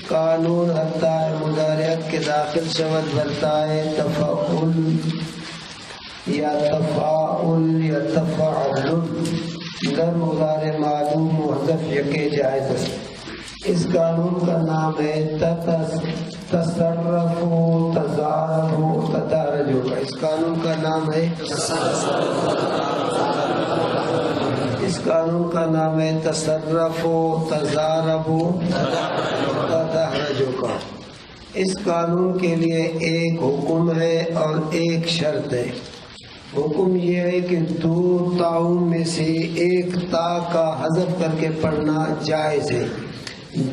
قانون حتی مضارعت کے داخل شود برتائے تفعل یا تفاعل یا تفعل در مضارع معلوم محذف یکے جائز است۔ اس قانون کا نام ہے تصرف و تضارب و تدارج ہوگا۔ اس قانون کا نام ہے تصرف و تضارب و تدارج ہوگا۔ اس قانون کے لیے ایک حکم ہے اور ایک شرط ہے۔ حکم یہ ہے کہ دو تاؤں میں سے ایک تا کا حذف کر کے پڑھنا جائز ہے۔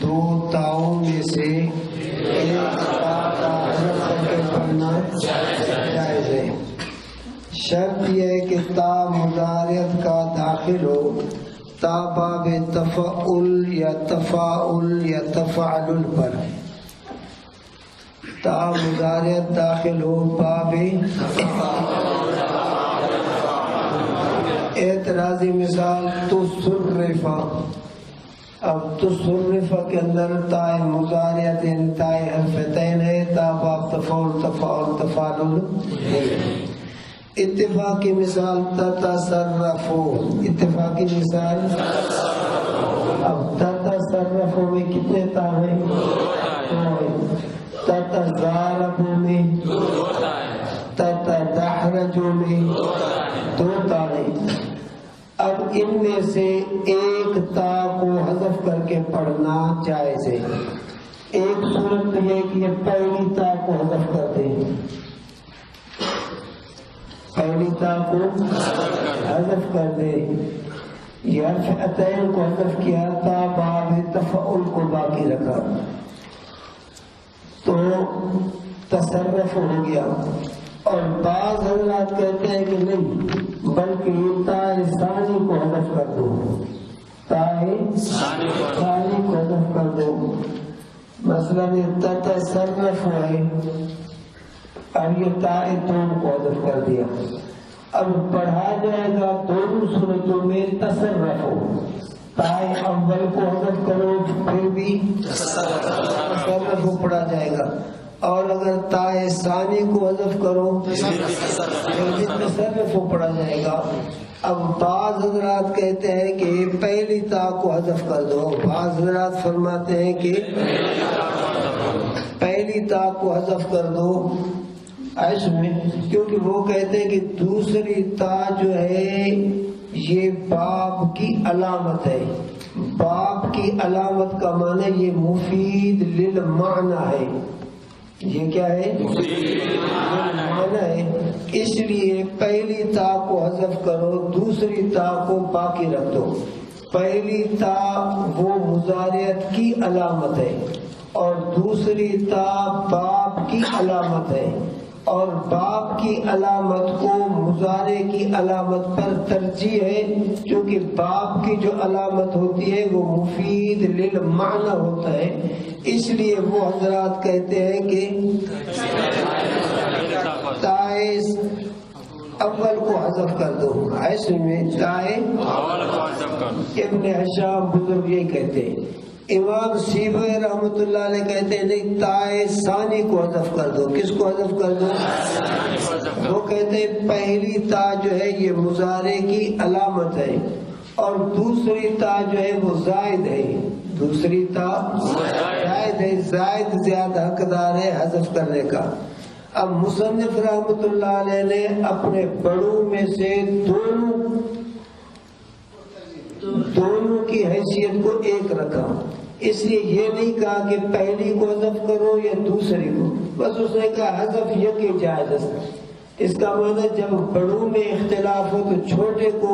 دو تاؤں میں سے ایک تا کا حذف کر کے پڑھنا جائز ہے۔ شرط یہ ہے کہ تا مضارعت کا داخل ہو، تا باب تفعل یا تفاعل یا تفعل پر، تا مضارعت داخل ہو باب اعتراضی مثال تصرفا۔ اب تصرفا کے اندر تائے مضارعت تائے حرفتین ہے، تا باب تفعل تفاعل تفاعل۔ اتفاقی مثال تتصرفو، اتفاقی مثال اب تتصرفو میں کتنے تا ہیں؟ تتضاربو میں، تتدحرجو میں دو تا ہیں۔ اب ان میں سے ایک تا کو حذف کر کے پڑھنا جائز ہے۔ ایک صورت یہ کہ یہ پہلی تا کو حذف کر دیں، پہلی تا کو حذف کر دیں، یا حرفین کو حذف کیا، تا باب تفعل کو باقی رکھا تو تصرف ہو گیا۔ اور بعض حضرات کہتے ہیں کہ نہیں، بلکہ تائے ثانی کو حذف کر دو، تائے ثانی کو حذف کر دو۔ مثلا تتصرف ہے، اب یہ تائے دوم کو حذف کر دیا، اب پڑھا جائے گا دونوں صورتوں میں تصرف ہو، تائے اول کو حذف کرو پھر بھی تصرف کو پڑھا جائے گا، اور اگر تائے ثانی کو حذف کرو پھر بھی تصرف کو پڑھا جائے گا۔ اب بعض حضرات کہتے ہیں کہ پہلی تا کو حذف کر دو، بعض حضرات فرماتے ہیں کہ پہلی تا کو حذف کر دو عیش میں، کیونکہ وہ کہتے ہیں کہ دوسری تا جو ہے یہ باب کی علامت ہے۔ باب کی علامت کا معنی یہ مفید للمعنی ہے، یہ کیا ہے؟ معنی ہے۔ اس لیے پہلی تا کو حذف کرو، دوسری تا کو باقی رکھ دو۔ پہلی تا وہ مضارعت کی علامت ہے اور دوسری تا باب کی علامت ہے، اور باب کی علامت کو مضارع کی علامت پر ترجیح ہے، کیونکہ باب کی جو علامت ہوتی ہے وہ مفید للمعنی ہوتا ہے۔ اس لیے وہ حضرات کہتے ہیں کہ تائے اول کو حذف کر دو، ایسے میں تائے ابن حشام بزرگ یہی کہتے ہیں۔ امام سیبوی رحمۃ اللہ علیہ کہتے ہیں نہیں، تائے ثانی کو حذف کر دو۔ کس کو حذف کر دو؟ وہ کہتے ہیں پہلی تا جو ہے یہ مضارع کی علامت ہے اور دوسری تا جو ہے وہ زائد ہے، دوسری تا زائد ہے، زائد زیادہ حقدار ہے حذف کرنے کا۔ اب مصنف رحمۃ اللہ علیہ نے اپنے بڑوں میں سے دونوں کی حیثیت کو ایک رکھا، اس لیے یہ نہیں کہا کہ پہلی کو حذف کرو یا دوسری کو، بس اس نے کہا حذف یکے جائز ہے۔ اس کا معنی جب بڑوں میں اختلاف ہو تو چھوٹے کو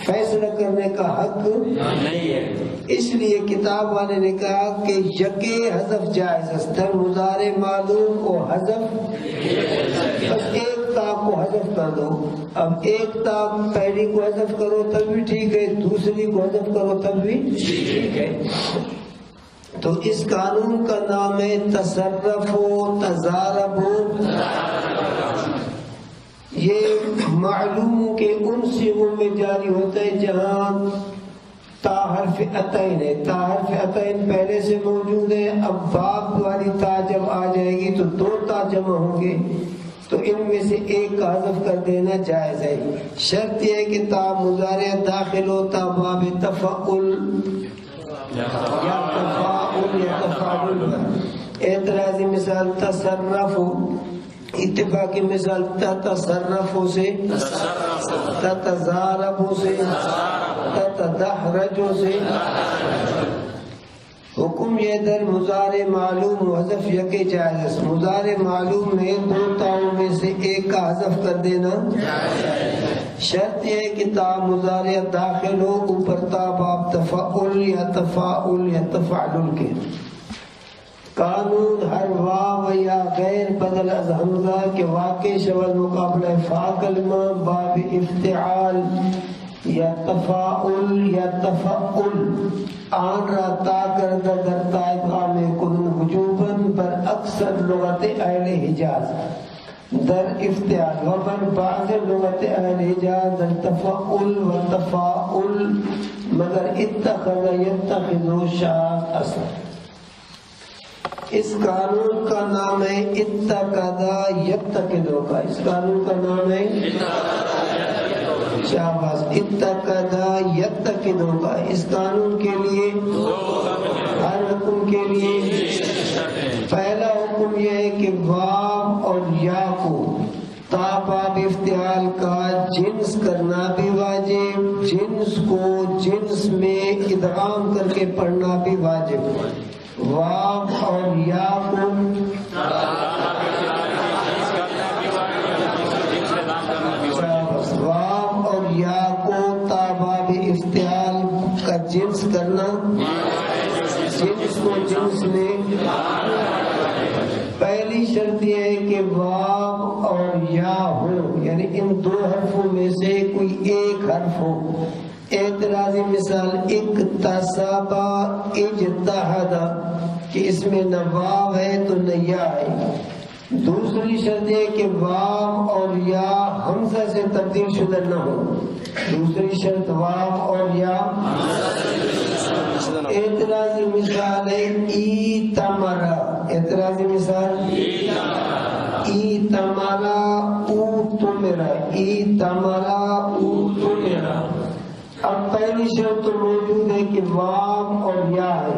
فیصلہ کرنے کا حق نہیں ہے، اس لیے کتاب والے نے کہا کہ یکے حذف جائز ہے، مضارع معلوم و حذف، بس ایک تا کو حذف کر دو۔ اب ایک تا پہلی کو حذف کرو تب بھی ٹھیک ہے، دوسری کو حذف کرو تب بھی ٹھیک ہے۔ تو اس قانون کا نام ہے تصرف و تضارب۔ یہ معلوم کے ان صیغوں میں جاری ہوتا ہے جہاں تا حرف عطین ہے، تا حرف عطین پہلے سے موجود ہے، اب باب والی تا جب آ جائے گی تو دو تا جمع ہوں گے، تو ان میں سے ایک کا حذف کر دینا جائز ہے۔ شرط یہ ہے کہ تا مضارع داخل ہوتا باب تفعل یا تفاعل یا تفاعل پر۔ اعتراضی مثال تصرف، اتفاقی مثال تتصرف سے، تتزارب سے، تتدحرج سے۔ حکم یہ در مضارع معلوم حذف یکے جائز، مضارع معلوم میں دو تاؤں میں سے ایک کا حذف کر دینا۔ شرط یہ ہے کہ تا مضارع داخل ہو اوپر تا باب تفعل یا تفاعل یا تفعل کے۔ قانون ہر واو یا غیر بدل از حمزہ کے واقع شول مقابلہ فا کلمہ باب افتعال یا تفاعل یا تفعل آن را تا کردہ در طائفہ میں کنن وجوباً پر اکثر لغت اہل حجاز در افتعال و پر بعض لغت اہل حجاز در تفعل و تفاعل مگر اتخذ یتخذو شاذ اثر۔ اس قانون کا نام ہے اتخذا یتخذو کا، اس قانون کا نام ہے شاباش اتخذا یتخذو کا۔ اس قانون کے لیے ہر حکم کے لیے پہلا حکم یہ ہے کہ واو اور یا کو تا باب افتعال کا جنس کرنا بھی واجب، جنس کو جنس میں ادغام کر کے پڑھنا بھی واجب۔ واو اور یا کو واو اور یا کو تا باب افتعال کا جنس کرنا، جنس کو جنس میں۔ پہلی شرط یہ ہے کہ واو اور یا ہو، یعنی ان دو حرفوں میں سے کوئی ایک حرف ہو۔ اعتراضی مثال اکتسبا اجتہدا کہ اس میں نہ واو ہے تو نہ یا ہے۔ دوسری شرط ہے کہ واو اور یا حمزہ سے تبدیل شدہ نہ ہو، دوسری شرط واو اور یا۔ اعتراضی مثال ہے ایتمرا، اعتراضی مثال ایتمرا اوتمرا، ایتمرا اوتمرا۔ اب پہلی شرط تو موجود ہے کہ واو اور یا ہے،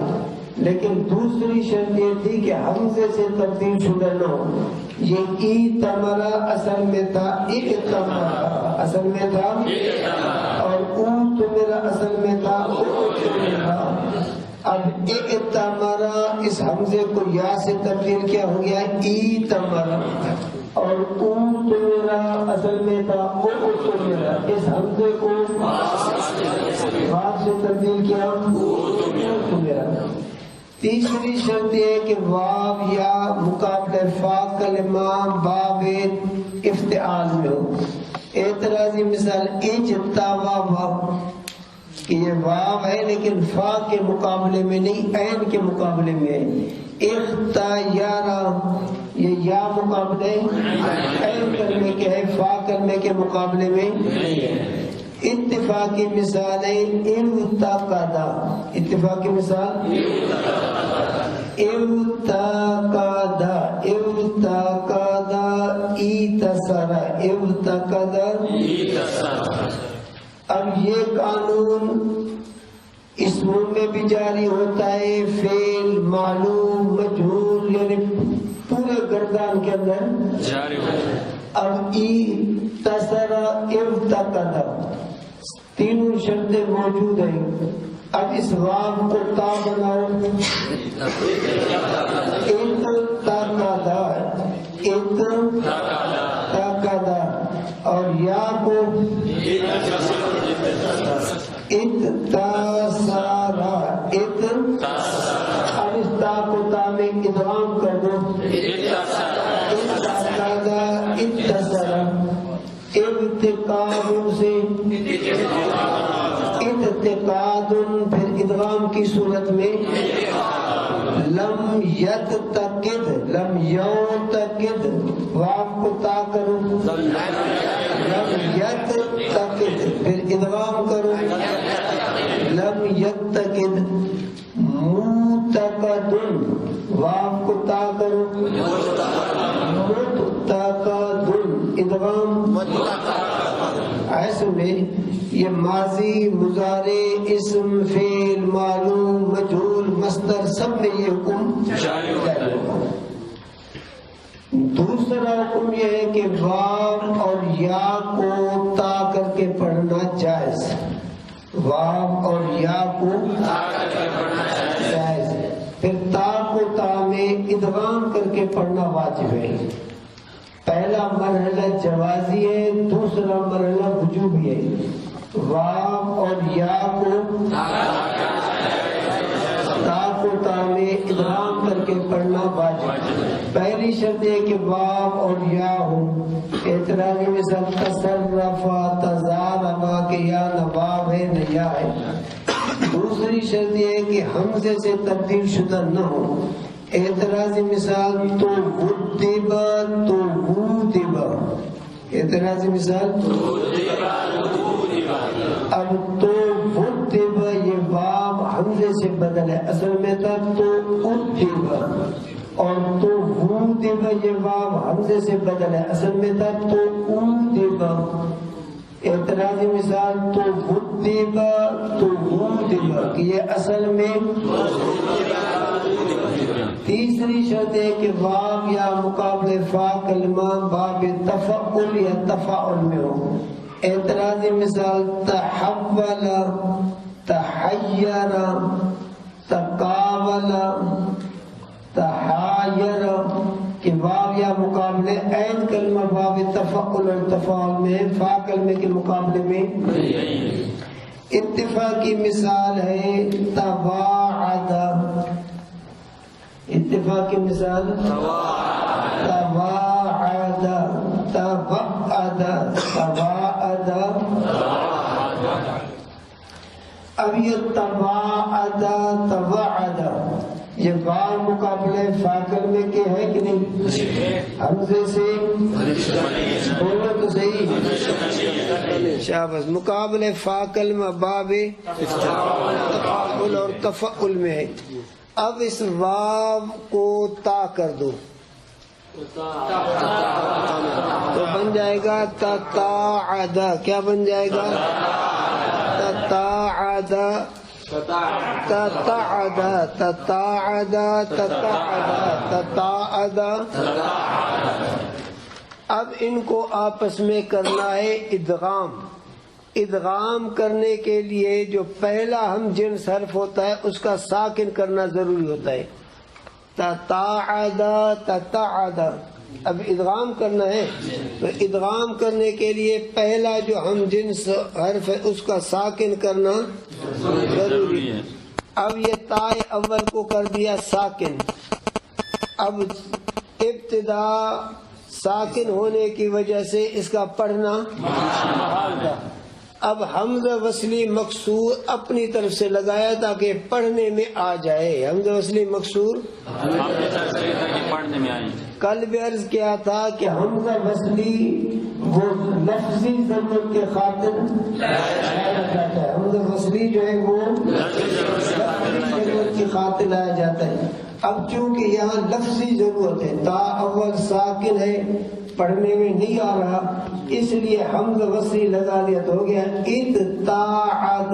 لیکن دوسری شرط یہ تھی کہ حمزے سے تبدیل شدہ نہ ہو۔ یہ ای تمرا اصل میں تھا اعتمرا، اصل میں تھا، اور او تمرا اصل میں تھا او تمرا۔ اب اعتمرا اس حمزے کو یا سے تبدیل کیا ہو گیا ای تمرا، اور او تمرا اصل میں تھا او تمرا، اس حمزے کو واو سے تبدیل کیا او تمرا۔ تیسری شرط یہ ہے کہ واو یا مقابلہ فا کلمہ باب افتعال میں ہو۔ اعتراضی مثال اجتوا کہ یہ واو ہے لیکن فا کے مقابلے میں نہیں، عین کے مقابلے میں ہے۔ اختیارا یہ یا مقابلے عین کلمے کے ہے، فا کلمے کے مقابلے میں نہیں ہے۔ اتفاقی مثال ہے ارتقدا، اتفاقی مثال ارتقدا، ارتقدا ایتسرا، ارتقدا۔ اب یہ قانون اسموں میں بھی جاری ہوتا ہے، فعل معلوم مجہول یعنی پورے گردان کے اندر جاری ہوتا ہے۔ اب ایتسرا ارتقدا تینوں شرطیں موجود ہیں۔ اب اس واو کو تا بناؤ، اتقدا، اتقدا، اور یا کو اتسارا، اب اس تا کو تا میں ادغام کر دو، اتقدا اتسارا۔ ارتقاد سے ارتقاد پھر ادغام کی صورت میں لم یتقد، لم یتقد، واو کو تا کرو، لم یتقد پھر ادغام کرو، لم متقد متقدن واو کو تا کرو متقدن ادغام ایسے میں یہ ماضی مضارع اسم فعل معلوم مجہول مصدر سب میں یہ حکم جاری ہوگا۔ دوسرا حکم یہ ہے کہ واو اور یا کو تا کر کے پڑھنا جائز، واو اور یا کو تا کر کے پڑھنا جائز، پھر تا کو تا میں ادغام کر کے پڑھنا واجب ہے۔ پہلا مرحلہ جوازی ہے، دوسرا مرحلہ وجوبی ہے۔ واو اور یا کو تا کو تا میں ادغام کر کے پڑھنا واجب۔ پہلی شرط ہے کہ واو اور یا ہو، اعتراضی مثال تصرفا تزاربا کہ یا نہ واو ہے نہ یا ہے۔ دوسری شرط یہ ہے کہ حمزے سے تبدیل شدہ نہ ہو، اعتراضی مثال تو غدبا تو غودبا، اعتراضی مثال اب تو غدبا یہ واو حمزے سے بدل ہے، اصل میں تھا تو غدبا، اور تو غودبا یہ واو حمزے سے بدل ہے، اصل میں تھا تو غودبا، اعتراضی مثال تو غدبا تو غودبا کہ یہ اصل میں۔ تیسری شرط ہے کہ واو یا مقابل فا کلمہ باب تفعل یا تفاعل میں ہو، اعتراضی مثال تحول تحیر تقابل تحایر کہ واو یا مقابلے عین کلمہ باب تفعل اور تفاعل میں، فا کلمے کے مقابلے میں۔ اتفاقی مثال ہے تواعد، اتفاقی مثال تواعد تبعد تواعد۔ اب یہ تواعد تواعد یہ واو مقابلے فا کلمے کے ہے کہ نہیں؟ حمزے سے بولو تو صحیح، شاباش، مقابلے فا کلمہ باب تفاعل اور تفعل میں ہے۔ اب اس واو کو تا کر دو تو بن جائے گا تتاعد، کیا بن جائے گا؟ تتاعد تتاعد تتاعد تتاعد تتاعد۔ اب ان کو آپس میں کرنا ہے ادغام۔ ادغام کرنے کے لیے جو پہلا ہم جنس حرف ہوتا ہے اس کا ساکن کرنا ضروری ہوتا ہے، تتاعد تتاعد۔ اب ادغام کرنا ہے تو ادغام کرنے کے لیے پہلا جو ہم جنس حرف ہے اس کا ساکن کرنا ضروری ہے۔ اب یہ تائے اول کو کر دیا ساکن، اب ابتدا ساکن ہونے کی وجہ سے اس کا پڑھنا محال تھا۔ اب حمزہ وصلی مکسور اپنی طرف سے لگایا تاکہ پڑھنے میں آ جائے، حمزہ وصلی مکسور پڑھنے میں آئے۔ کل بھی عرض کیا تھا کہ حمزہ وصلی وہ لفظی ضرورت کے خاطر لایا جاتا ہے، حمزہ وصلی جو ہے وہ لفظی ضرورت کی خاطر لایا جاتا ہے۔ اب چونکہ یہاں لفظی ضرورت ہے، تا اول ساکن ہے، پڑھنے میں نہیں آ رہا، اس لیے حمزہ وصلی لگا دیا تو ہو گیا اتتاعد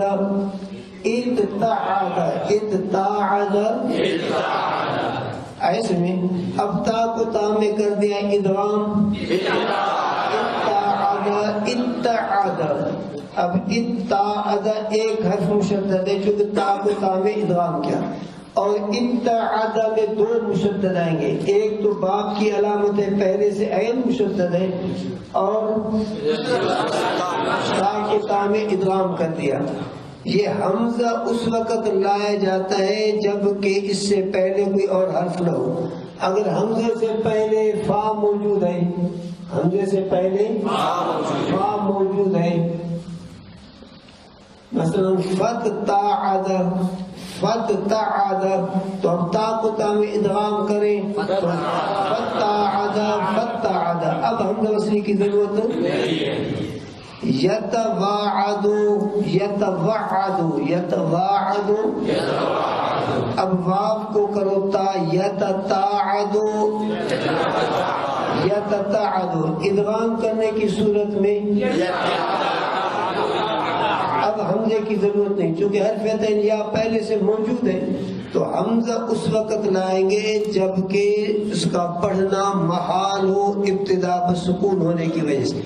اتتاعد اتتاعد۔ ایسے میں اب تا کو تا میں کر دیا ادغام، اتتاعد اتتاعد۔ اب اتتاعد ایک حرف مشدد ہے چونکہ تا کو تا میں ادغام کیا، اور اتتاعد میں دو مشدد آئیں گے، ایک تو باپ کی علامت ہے پہلے سے عین مشدد ہے، اور تا کو تا میں ادغام کر دیا۔ یہ حمزہ اس وقت لایا جاتا ہے جب کہ اس سے پہلے کوئی اور حرف نہ ہو۔ اگر حمزے سے پہلے فا موجود ہے، حمزے سے پہلے فا موجود ہے، مثلا فتتاعد فتتاعد، تو ہم تا کو تا میں ادغام کریں فتتاعد فتتاعد۔ اب حمزہ وصلی کی ضرورت نہیں ہے، یتواعد یتوعد یتواعد، اب واو کو کرو تا، یتتاعد یتتاعد، ادغام کرنے کی صورت میں اب حمزے کی ضرورت نہیں، چونکہ حرفین یا پہلے سے موجود ہے تو حمزہ اس وقت لائیں گے جبکہ اس کا پڑھنا محال ہو ابتدا بسکون ہونے کی وجہ سے،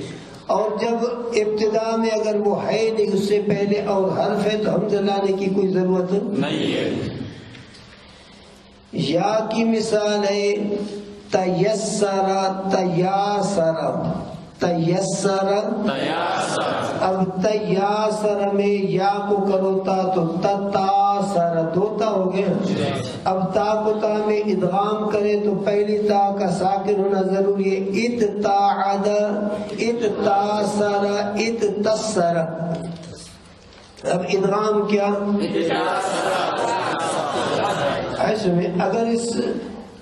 اور جب ابتدا میں اگر وہ ہے نہیں اس سے پہلے اور حرف ہے تو حمزہ لانے کی کوئی ضرورت نہیں ہے۔ یا کی مثال ہے تیسر تیاسر، تیسر، اب تیاسر میں یا کو کرو تا تو تتاسر، دو تا ہو گیا، اب تا کو تا میں ادغام کرے تو پہلی تا کا ساکن ہونا ضروری ہے، اتتاعد اتتاسر اتتسر، اب ادغام کیا ایسے میں اگر اس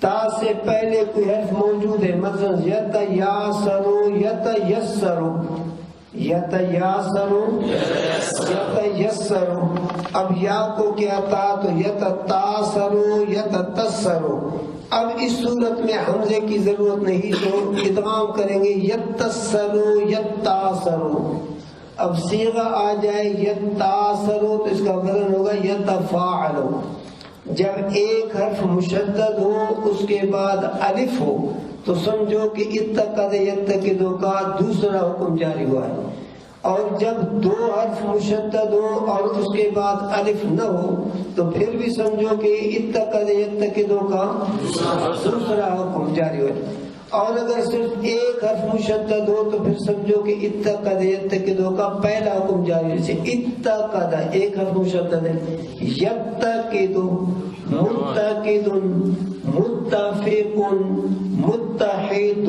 تا سے پہلے کوئی حرف موجود ہے، مثلا یتیاسرو یتیسرو یتیاسرو یتیسرو، اب یا کو کیا تھا تو یتتاسرو یتتسرو، اب اس صورت میں حمزے کی ضرورت نہیں تو ادغام کریں گے یتسرو یتاسرو، اب صیغہ آ جائے یتاسرو تو اس کا وزن ہوگا یتفاعلو، جب ایک حرف مشدد ہو اس کے بعد الف ہو تو سمجھو کہ اتقد یتقدو کا دوسرا حکم جاری ہوا ہے، اور جب دو حرف مشدد ہو اور اس کے بعد الف نہ ہو تو پھر بھی سمجھو کہ اتقد یتقدو کا دوسرا حکم جاری ہوا ہے، اور اگر صرف ایک حرف مشدد ہو تو پھر سمجھو کہ اتقد یتقدو کا پہلا حکم جاری ہے، جیسے اتقد ایک حرف مشدد ہے، یتقد متقد متفق متحد،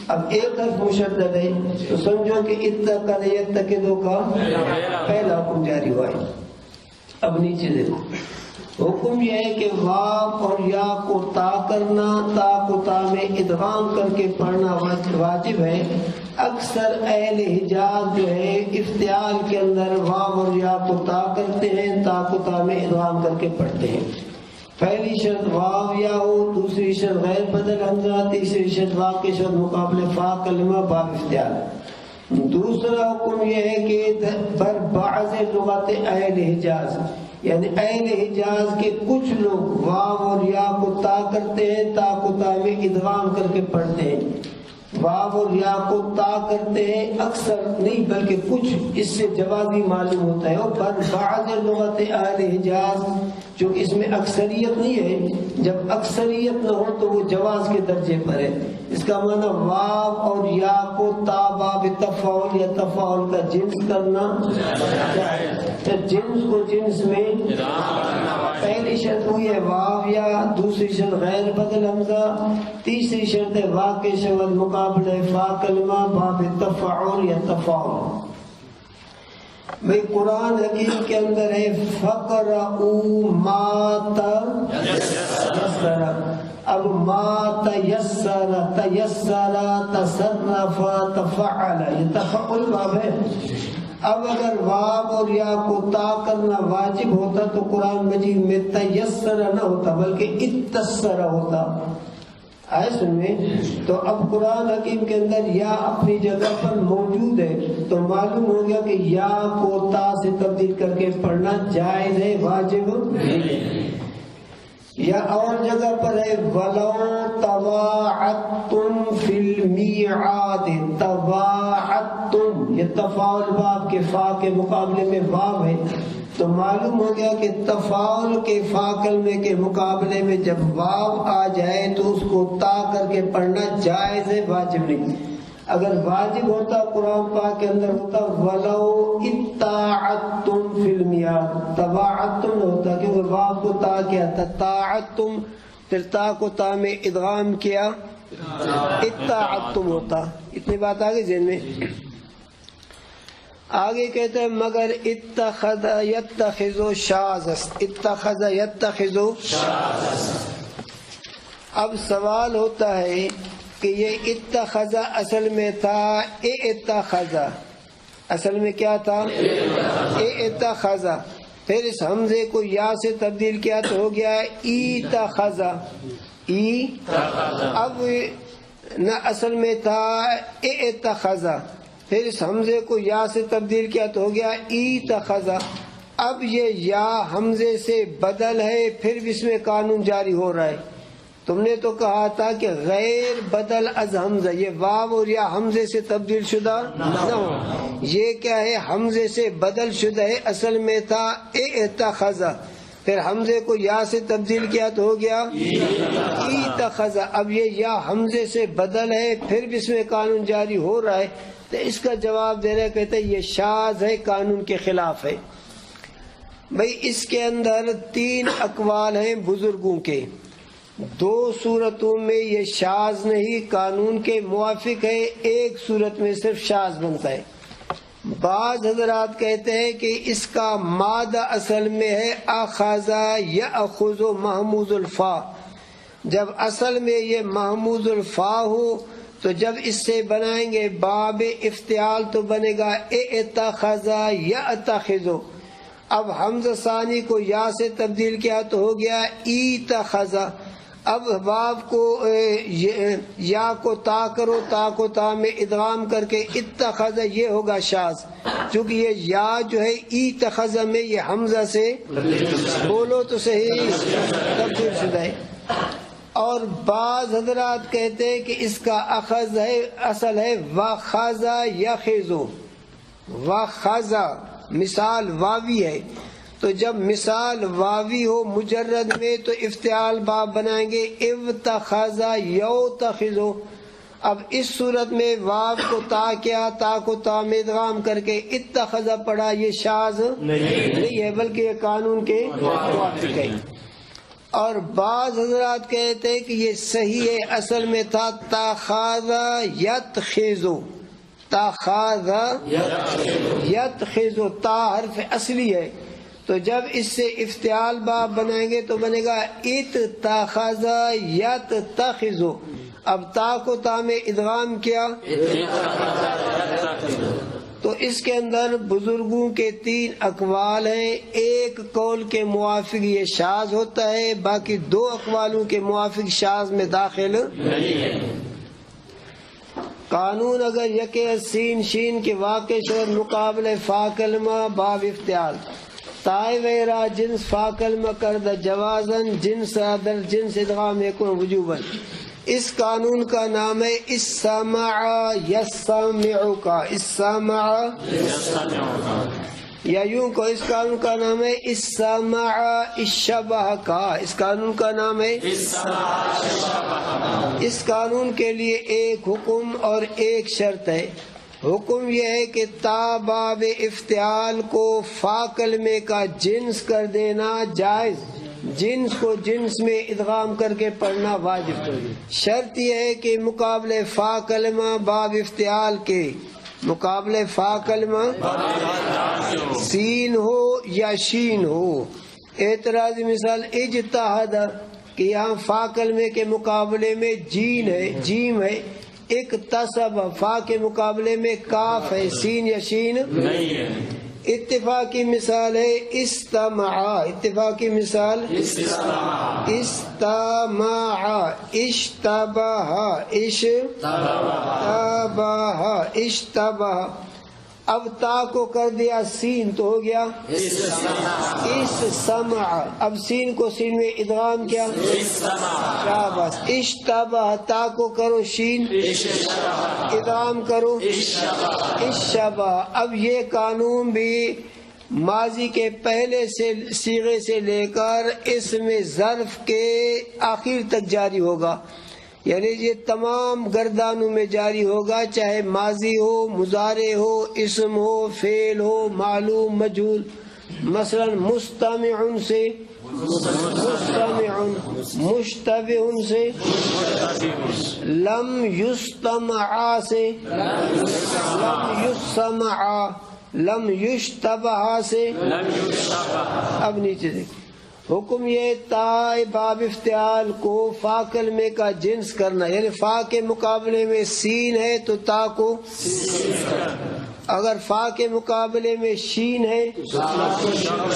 اب ایک حرف مشدد ہے تو سمجھو کہ اتقد یتقدو کا پہلا حکم جاری ہوا ہے۔ اب نیچے دیکھو، حکم یہ ہے کہ واو اور یا کو تا کرنا، تا کو تا میں ادغام کر کے پڑھنا واجب ہے۔ اکثر اہل حجاز جو ہے افتعال کے اندر واو اور یا کو تا کرتے ہیں، تا کو تا میں ادغام کر کے پڑھتے ہیں۔ پہلی شرط واو یا ہو، دوسری شرط غیر بدل حمزہ، تیسری شرط واو کے شرط مقابلے فا کلمہ باب افتعال۔ دوسرا حکم یہ ہے کہ بر بعض لغات اہل حجاز، یعنی اہل حجاز کے کچھ لوگ واو اور یا کو تا کرتے ہیں، تا کو تا میں ادغام کر کے پڑھتے ہیں، واو اور یا کو تا کرتے ہیں، اکثر نہیں بلکہ کچھ، اس سے جوازی معلوم ہوتا ہے، اور بر بعض لغات اہل حجاز جو اس میں اکثریت نہیں ہے، جب اکثریت نہ ہو تو وہ جواز کے درجے پر ہے۔ اس کا معنی واو اور یا کو تا باب تفاعل یا تفاعل کا جنس کرنا، پھر جنس کو جنس میں پہلی شرط ہوئی ہے واو یا، دوسری شرط غیر بدل حمزہ، تیسری شرط ہے واقع شول مقابلہ فا کلمہ باب تفاعل یا تفاعل۔ بھئی قرآن حکیم کے اندر ہے فَقْرَؤُوا مَا تَيَسَّرَ، اب ما تیسر تیسر تصرف تفعل، یہ تفعل باب ہے۔ اب اگر واو اور یا کو تا کرنا واجب ہوتا تو قرآن مجید میں تیسر نہ ہوتا بلکہ اتسر ہوتا، آئے سن میں۔ تو اب قرآن حکیم کے اندر یا اپنی جگہ پر موجود ہے تو معلوم ہو گیا کہ یا کو تا سے تبدیل کر کے پڑھنا جائز ہے، واجب نہیں۔ یا اور جگہ پر ہے وَلَوْ تَوَاعَدْتُمْ فِي الْمِيعَادِ، تَوَاعَدْتُمْ، یہ تفاعل باب کے فا کے مقابلے میں واو ہے، تو معلوم ہو گیا کہ تفاعل کے فا کلمے کے مقابلے میں جب واو آ جائے تو اس کو تا کر کے پڑھنا جائز ہے، واجب نہیں۔ اگر واجب ہوتا قرآن پاک کے اندر ہوتا وَلَوْ اِتَّاعَدْتُمْ فِي الْمِيعَادِ، تَوَاعَدْتُمْ نہ ہوتا کیونکہ واو کو تا کیا تھا، تَاعَدْتُمْ، پھر تا کو تا میں ادغام کیا، اِتَّاعَدْتُمْ ہوتا۔ اتنی بات آگے ذہن میں۔ آگے کہتے ہیں مگر اتخذ یتخذ شاذ، اتخذ یتخذ شاذ۔ اب سوال ہوتا ہے کہ یہ اتخذ اصل میں تھا اتخذ، اصل میں کیا تھا اتخذ، پھر اس حمزے کو یا سے تبدیل کیا تو ہو گیا اتخذ، اب نہ اصل میں تھا اتخذ، پھر اس حمزے کو یا سے تبدیل کیا تو ہو گیا اتخذ، اب یہ یا حمزے سے بدل ہے، پھر بھی اس میں قانون جاری ہو رہا ہے۔ تم نے تو کہا تھا کہ غیر بدل از حمزہ، یہ واو اور یا حمزے سے تبدیل شدہ نہ ہو، یہ کیا ہے حمزے سے بدل شدہ ہے، اصل میں تھا اتخذ، پھر حمزے کو یا سے تبدیل کیا تو ہو گیا اتخذ، اب یہ یا حمزے سے بدل ہے، پھر بھی اس میں قانون جاری ہو رہا ہے، تو اس کا جواب دے رہے کہتے ہیں یہ شاذ ہے، قانون کے خلاف ہے۔ بھئی اس کے اندر 3 اقوال ہیں بزرگوں کے، 2 صورتوں میں یہ شاذ نہیں قانون کے موافق ہے، ایک صورت میں صرف شاذ بنتا ہے۔ بعض حضرات کہتے ہیں کہ اس کا مادہ اصل میں ہے اخذ یاخذ محموز الفا، جب اصل میں یہ محموز الفا ہو تو جب اس سے بنائیں گے باب افتعال تو بنے گا اتخذ یاتخذ، اب حمزہ ثانی کو یا سے تبدیل کیا تو ہو گیا اتخذ، اب واو کو یا کو تا کرو، تا کو تا میں ادغام کر کے اتخذ، یہ ہوگا شاذ، چونکہ یہ یا جو ہے اتخذ میں یہ حمزہ سے بولو تو صحیح تبدیل شدہ ہے۔ اور بعض حضرات کہتے ہیں کہ اس کا اخذ ہے اصل ہے وخذ یخذ، وخذ مثال واوی ہے، تو جب مثال واوی ہو مجرد میں تو افتعال باب بنائیں گے اتخذ یتخذ، اب اس صورت میں واو کو تا کیا، تا کو تا میں ادغام کر کے اتخذ پڑھا، یہ شاذ نہیں ہے بلکہ یہ قانون کے موافق ہے۔ اور بعض حضرات کہتے ہیں کہ یہ صحیح ہے، اصل میں تھا تاخذ یتخذ، تاخذ یتخذ، تا حرف اصلی ہے، تو جب اس سے افتعال باب بنائیں گے تو بنے گا اتخذ یتخذ، اب تا کو تا میں ادغام کیا، تو اس کے اندر بزرگوں کے 3 اقوال ہیں، ایک قول کے موافق یہ شاذ ہوتا ہے، باقی 2 اقوالوں کے موافق شاذ میں داخل نہیں ہے۔ قانون اگر یکے سین شین کے واقع شور مقابلے فا کلمہ باب افتعال، تائے ویرا جنس فا کلمہ کردہ جوازن جنس در جنس ادغام یکن وجوبن، اس قانون کا نام ہے السمع یسمع کا، السمع یا یوں کو اس قانون کا نام ہے السمع الشبہ کا، اس قانون کا نام ہے اس قانون کے لیے ایک حکم اور ایک شرط ہے۔ حکم یہ ہے کہ تا باب افتعال کو فا کلمے کا جنس کر دینا جائز، جنس کو جنس میں ادغام کر کے پڑھنا واجب، شرط یہ ہے کہ مقابلے فا کلمہ باب افتعال کے مقابلے فا کلمہ سین ہو یا شین ہو۔ اعتراضی مثال اجتہد کہ یہاں فا کلمے کے مقابلے میں جین ہے جیم ہے، اکتسب فا کے مقابلے میں کاف ہے، سین یا شین نہیں ہے۔ اتفاقی مثال ہے استمع، اتفاقی مثال استمع، اشتبہ، اشتبہ، اب تا کو کر دیا سین تو ہو گیا استمع، اب سین کو سین میں ادغام کیا شاباش، اشتبہ، تا کو کرو شین ادغام کرو اشتبہ، اب یہ قانون بھی ماضی کے پہلے سے صیغے سے لے کر اسم ظرف کے آخر تک جاری ہوگا، یعنی یہ تمام گردانوں میں جاری ہوگا، چاہے ماضی ہو، مضارع ہو، اسم ہو، فعل ہو، معلوم، مجہول۔ مثلا مستمع سے مستمع، مشتبہ سے لم یستمع سے لم یسمع، لم یشتبہ سے اب نیچے دیکھ، حکم یہ تا باب افتعال کو فا کلمے کا جنس کرنا، یعنی فا کے مقابلے میں سین ہے تو تا کو، اگر فا کے مقابلے میں شین ہے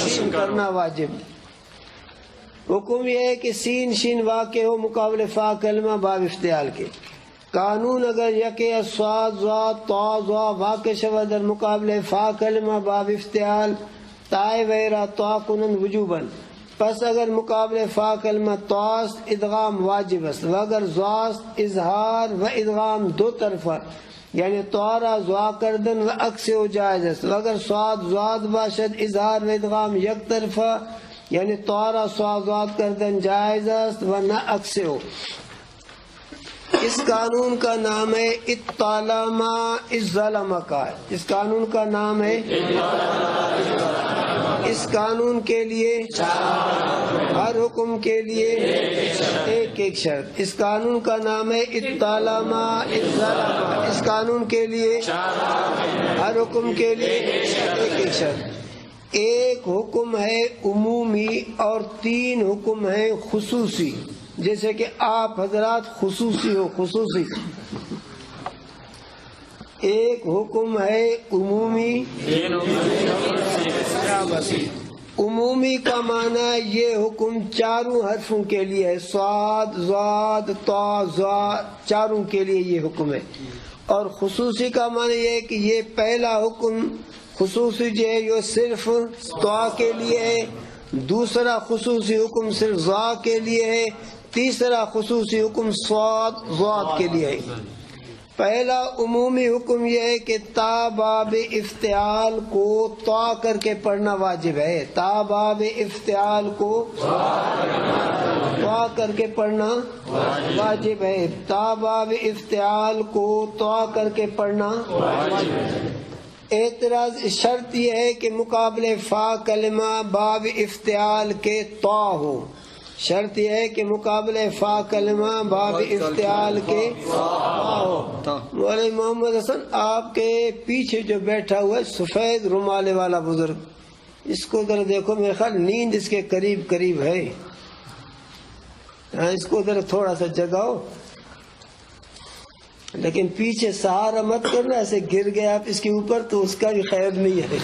شین کرنا واجب. حکم یہ ہے کہ سین شین واقع ہو مقابلے فا کلمہ باب افتعال کے. قانون اگر یکے صاد ضاد طا ضا واقع شود در مقابلے فا کلمہ باب افتعال تائے ویرا طا کنن وجوباً، پس اگر مقابلے فا کلمہ طاست ادغام واجب است و اگر ضاست اظہار و ادغام دو طرفہ یعنی طارا ضا کردن و عکس و جائز است و اگر صاد ضاد باشد اظہار و ادغام یک طرفہ یعنی طارا صاد ضاد کردن جائز است و نہ عکس ہو. اس قانون کا نام ہے اطالما الظلمہ کا. اس قانون کا نام ہے اس قانون کے لیے ہر حکم کے لیے ایک ایک شرط. اس قانون کا نام ہے اطالما الظلمہ. اس قانون کے لیے ہر حکم کے لیے ایک ایک شرط. ایک حکم ہے عمومی اور 3 حکم ہے خصوصی. جیسے کہ آپ حضرات خصوصی ہو. خصوصی ایک حکم ہے عمومی. عمومی کا معنی یہ حکم چاروں حرفوں کے لیے ہے. صاد ضاد طا ظا چاروں کے لیے یہ حکم ہے. اور خصوصی کا معنی یہ ہے کہ یہ پہلا حکم خصوصی جو ہے یہ صرف طا کے لیے ہے، دوسرا خصوصی حکم صرف ضا کے لیے ہے، تیسرا خصوصی حکم صاد ضاد کے لیے ہے. پہلا عمومی حکم یہ ہے کہ تا باب افتعال کو طا کر کے پڑھنا واجب ہے. تا باب افتعال کو طا کر کے پڑھنا واجب ہے. تا باب افتعال کو طا کر کے پڑھنا واجب ہے. اعتراض شرط یہ ہے کہ مقابلے فا کلمہ باب افتعال کے طا ہو. شرط یہ ہے کہ مقابلے فا کلمہ باب افتعال کے طا ہو. مولانا محمد حسن آپ کے پیچھے جو بیٹھا ہوا ہے سفید رومالے والا بزرگ، اس کو ذرا دیکھو، میرے خیال نیند اس کے قریب قریب ہے. اس کو ذرا تھوڑا سا جگاؤ، لیکن پیچھے سہارا مت کرنا. ایسے گر گئے آپ اس کے اوپر تو اس کا بھی خیر نہیں ہے.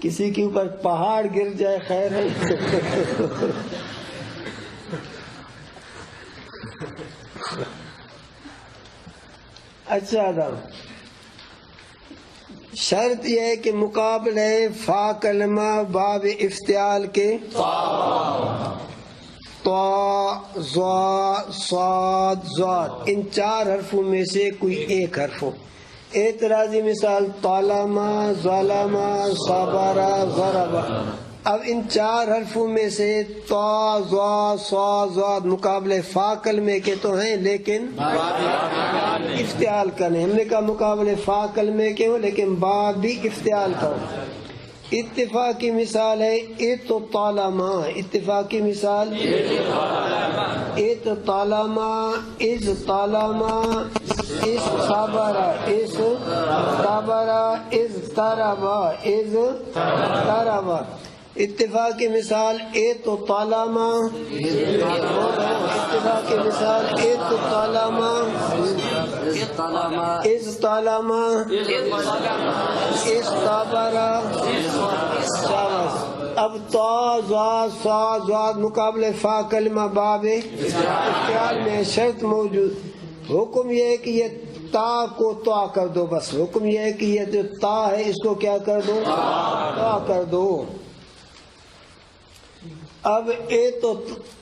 کسی کے اوپر پہاڑ گر جائے خیر ہے. اچھا تھا. شرط یہ ہے کہ مقابلے فا کلمہ باب افتعال کے طا ضا صاد ضاد ان 4 حرفوں میں سے کوئی ایک حرف ہو. اعتراضی مثال طالما ظلما صبرا ضربا. اب ان 4 حرفوں میں سے طا ضا صاد ضاد مقابلے فا کلمے کے تو ہیں لیکن افتعال کا نہیں. ہم نے کہا مقابلے فا کلمے کے ہو لیکن باب بھی افتعال کا ہو. اتفاقی مثال ہے اطالما. اتفاقی مثال اطالما از طالما از صبرا از صبرا از تربا از تربا. اتفاقی مثال اطالما. اتفاقی مثال اطالما از طالما از صبرا. اب طا ضا صا ضاد مقابلے فا کلمہ باب افتعال میں شرط موجود. حکم یہ ہے کہ یہ تا کو طا کر دو. بس حکم یہ ہے کہ یہ جو تا ہے اس کو کیا کر دو؟ طا کر دو. اب اے تو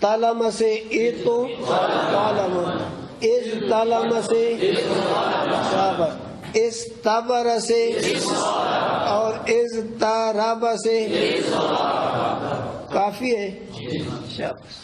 تالم سے اے تو تالم اس تالم سے صابر اس تبر سے اور اس تاراب سے کافی ہے. شاباش.